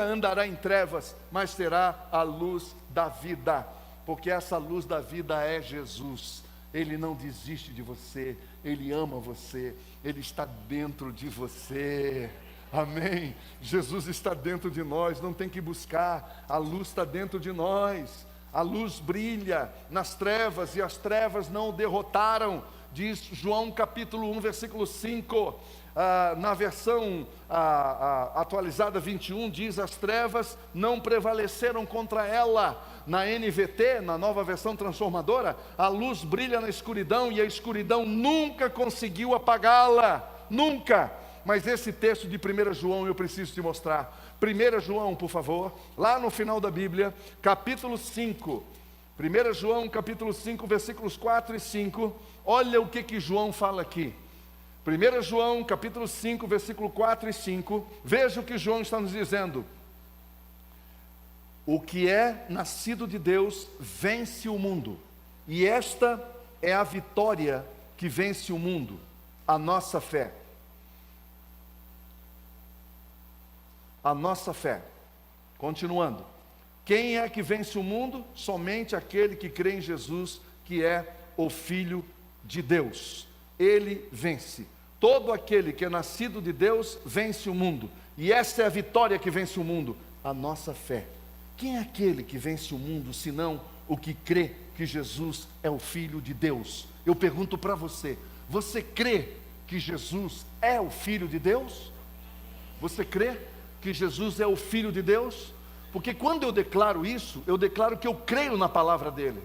andará em trevas, mas terá a luz da vida, porque essa luz da vida é Jesus. Ele não desiste de você, Ele ama você, Ele está dentro de você, amém? Jesus está dentro de nós, não tem que buscar, a luz está dentro de nós, a luz brilha nas trevas e as trevas não o derrotaram, diz João capítulo 1, versículo 5, na versão atualizada 21, diz, as trevas não prevaleceram contra ela. Na NVT, na nova versão transformadora, a luz brilha na escuridão e a escuridão nunca conseguiu apagá-la, nunca. mas esse texto de 1 João eu preciso te mostrar. 1 João, por favor, lá no final da Bíblia, capítulo 5. 1 João, capítulo 5, versículos 4 e 5. Olha o que João fala aqui. 1 João, capítulo 5, versículo 4 e 5. Veja o que João está nos dizendo. O que é nascido de Deus vence o mundo. E esta é a vitória que vence o mundo, a nossa fé. A nossa fé. Continuando. Quem é que vence o mundo? Somente aquele que crê em Jesus, que é o Filho de Deus. Ele vence. Todo aquele que é nascido de Deus vence o mundo. E essa é a vitória que vence o mundo, a nossa fé. Quem é aquele que vence o mundo, senão o que crê que Jesus é o Filho de Deus? Eu pergunto para você, você crê que Jesus é o Filho de Deus? Você crê que Jesus é o Filho de Deus? Porque quando eu declaro isso, eu declaro que eu creio na palavra dele,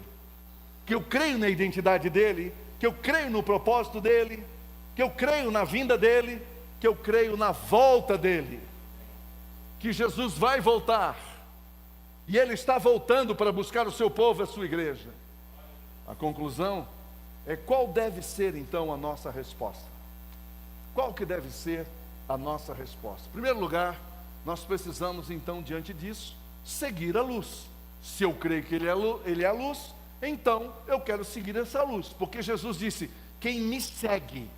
que eu creio na identidade dele, que eu creio no propósito dele, que eu creio na vinda dele, que eu creio na volta dele, que Jesus vai voltar, e ele está voltando para buscar o seu povo, a sua igreja. A conclusão é qual deve ser então a nossa resposta. Qual que deve ser a nossa resposta? Em primeiro lugar, nós precisamos então, diante disso, seguir a luz. Se eu creio que ele é a luz, então eu quero seguir essa luz, porque Jesus disse, quem me segue,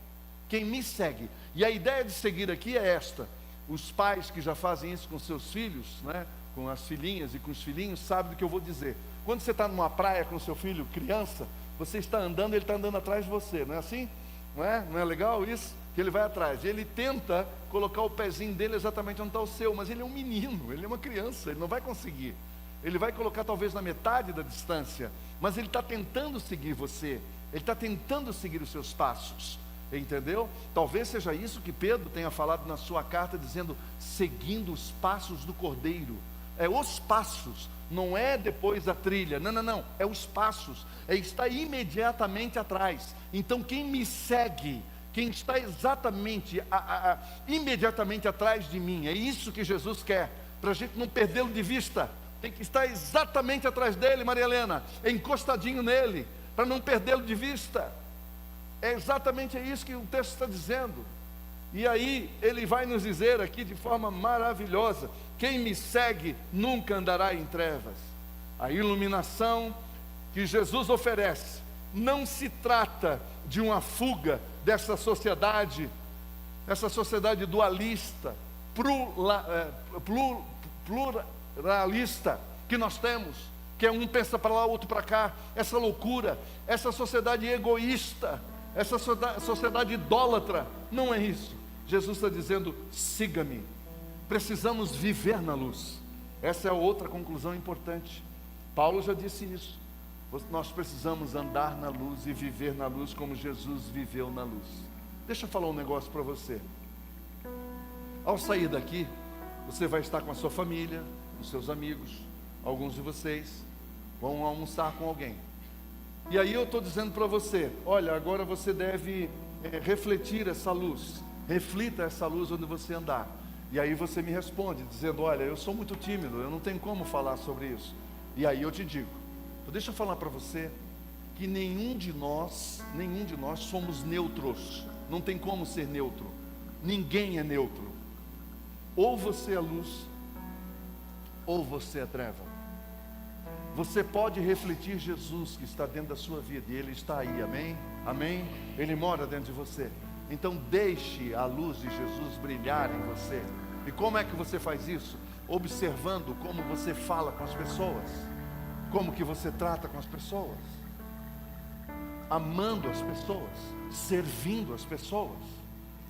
e a ideia de seguir aqui é esta. Os pais que já fazem isso com seus filhos, né, com as filhinhas e com os filhinhos, sabem do que eu vou dizer. Quando você está numa praia com seu filho criança, você está andando, ele está andando atrás de você, não é assim? Não é legal isso? Que ele vai atrás, ele tenta colocar o pezinho dele exatamente onde está o seu, mas ele é um menino, ele é uma criança, ele não vai conseguir. Ele vai colocar talvez na metade da distância, mas ele está tentando seguir você, ele está tentando seguir os seus passos, entendeu? Talvez seja isso que Pedro tenha falado na sua carta, dizendo, seguindo os passos do Cordeiro. É os passos, não é depois da trilha, não, é os passos, é estar imediatamente atrás. Então quem me segue, quem está exatamente, imediatamente atrás de mim, é isso que Jesus quer, para a gente não perdê-lo de vista. Tem que estar exatamente atrás dele, Maria Helena, encostadinho nele, para não perdê-lo de vista. É exatamente isso que o texto está dizendo. E aí ele vai nos dizer aqui de forma maravilhosa, quem me segue nunca andará em trevas. A iluminação que Jesus oferece não se trata de uma fuga dessa sociedade, essa sociedade dualista, pluralista que nós temos, que é um pensa para lá, outro para cá, essa loucura, essa sociedade egoísta, essa sociedade idólatra. Não é isso. Jesus está dizendo, siga-me. Precisamos viver na luz. Essa é outra conclusão importante. Paulo já disse isso. Nós precisamos andar na luz e viver na luz como Jesus viveu na luz. Deixa eu falar um negócio para você. Ao sair daqui, você vai estar com a sua família, com seus amigos. Alguns de vocês vão almoçar com alguém. E aí eu estou dizendo para você, olha, agora você deve refletir essa luz. Reflita essa luz onde você andar. E aí você me responde, dizendo, olha, eu sou muito tímido, eu não tenho como falar sobre isso. E aí eu te digo, deixa eu falar para você, que nenhum de nós somos neutros. Não tem como ser neutro. Ninguém é neutro. Ou você é luz, ou você é treva. Você pode refletir Jesus que está dentro da sua vida, e Ele está aí, amém? Amém? Ele mora dentro de você. Então deixe a luz de Jesus brilhar em você. E como é que você faz isso? Observando como você fala com as pessoas, como que você trata com as pessoas, amando as pessoas, servindo as pessoas,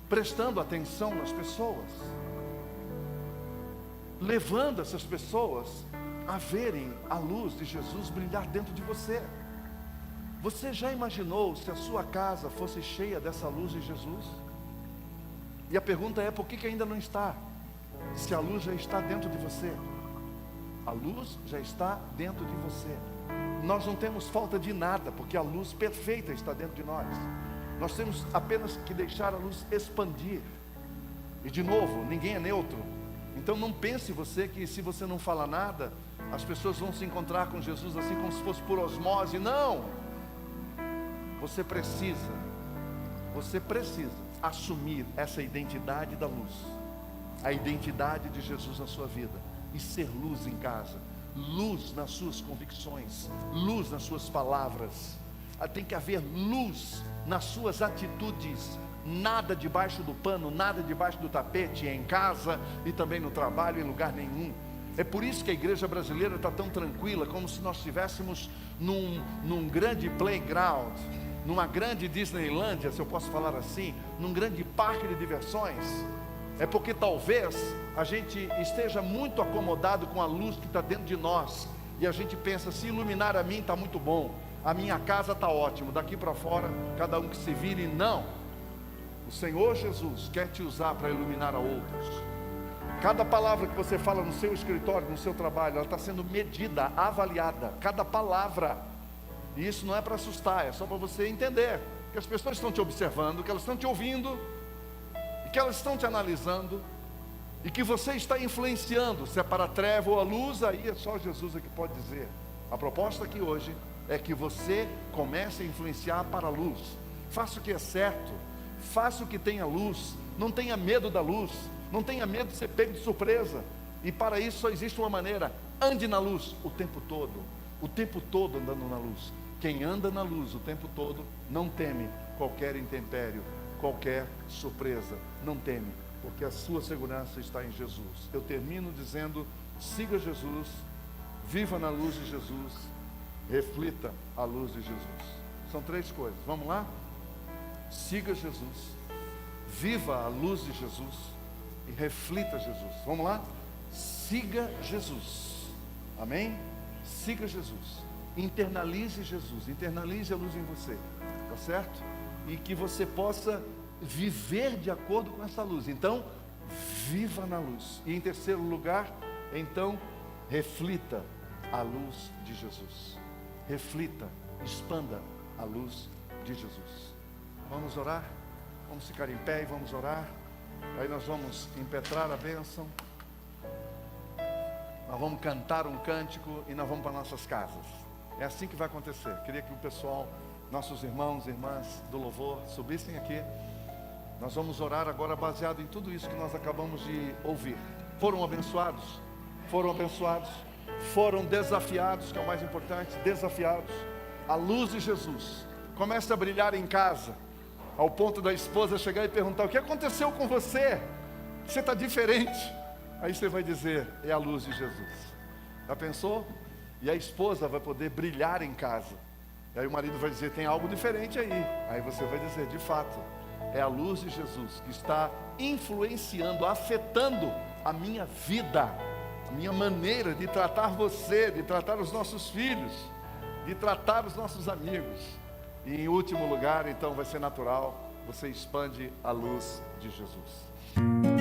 prestando atenção nas pessoas, levando essas pessoas a verem a luz de Jesus brilhar dentro de você. Você já imaginou se a sua casa fosse cheia dessa luz de Jesus? E a pergunta é, por que ainda não está? Se a luz já está dentro de você. A luz já está dentro de você. Nós não temos falta de nada, porque a luz perfeita está dentro de nós. Nós temos apenas que deixar a luz expandir. E de novo, ninguém é neutro. Então não pense você que se você não fala nada, as pessoas vão se encontrar com Jesus assim como se fosse por osmose. Não! Você precisa assumir essa identidade da luz, a identidade de Jesus na sua vida, e ser luz em casa, luz nas suas convicções, luz nas suas palavras. Tem que haver luz nas suas atitudes. Nada debaixo do pano, nada debaixo do tapete, em casa e também no trabalho, em lugar nenhum. É por isso que a igreja brasileira está tão tranquila, como se nós estivéssemos num grande playground, numa grande Disneylândia, se eu posso falar assim, num grande parque de diversões. É porque talvez a gente esteja muito acomodado com a luz que está dentro de nós, e a gente pensa, se iluminar a mim está muito bom, a minha casa está ótimo, daqui para fora, cada um que se vire. Não, o Senhor Jesus quer te usar para iluminar a outros. Cada palavra que você fala no seu escritório, no seu trabalho, ela está sendo medida, avaliada, cada palavra. E isso não é para assustar, é só para você entender que as pessoas estão te observando, que elas estão te ouvindo, e que elas estão te analisando, e que você está influenciando, se é para a treva ou a luz. Aí é só Jesus que pode dizer. A proposta aqui hoje é que você comece a influenciar para a luz. Faça o que é certo, faça o que tenha luz, não tenha medo da luz, não tenha medo de ser pego de surpresa. E para isso só existe uma maneira: ande na luz o tempo todo andando na luz. Quem anda na luz o tempo todo não teme qualquer intempério, qualquer surpresa, não teme, porque a sua segurança está em Jesus. Eu termino dizendo: siga Jesus, viva na luz de Jesus, reflita a luz de Jesus. São três coisas, vamos lá? Siga Jesus, viva a luz de Jesus e reflita Jesus. Vamos lá? Siga Jesus, amém? Siga Jesus, internalize Jesus, internalize a luz em você, tá certo? E que você possa viver de acordo com essa luz. Então, viva na luz. E em terceiro lugar, então, reflita a luz de Jesus. Reflita, expanda a luz de Jesus. Vamos orar? Vamos ficar em pé e vamos orar. Aí nós vamos impetrar a bênção. Nós vamos cantar um cântico e nós vamos para nossas casas. É assim que vai acontecer. Queria que o pessoal, nossos irmãos e irmãs do louvor, subissem aqui. Nós vamos orar agora baseado em tudo isso que nós acabamos de ouvir. Foram abençoados? Foram abençoados? Foram desafiados, que é o mais importante, desafiados. A luz de Jesus começa a brilhar em casa, ao ponto da esposa chegar e perguntar: o que aconteceu com você? Você está diferente. Aí você vai dizer: é a luz de Jesus. Já pensou? E a esposa vai poder brilhar em casa. E aí o marido vai dizer: tem algo diferente aí. Aí você vai dizer: de fato, é a luz de Jesus que está influenciando, afetando a minha vida, a minha maneira de tratar você, de tratar os nossos filhos, de tratar os nossos amigos. E em último lugar, então, vai ser natural, você expande a luz de Jesus.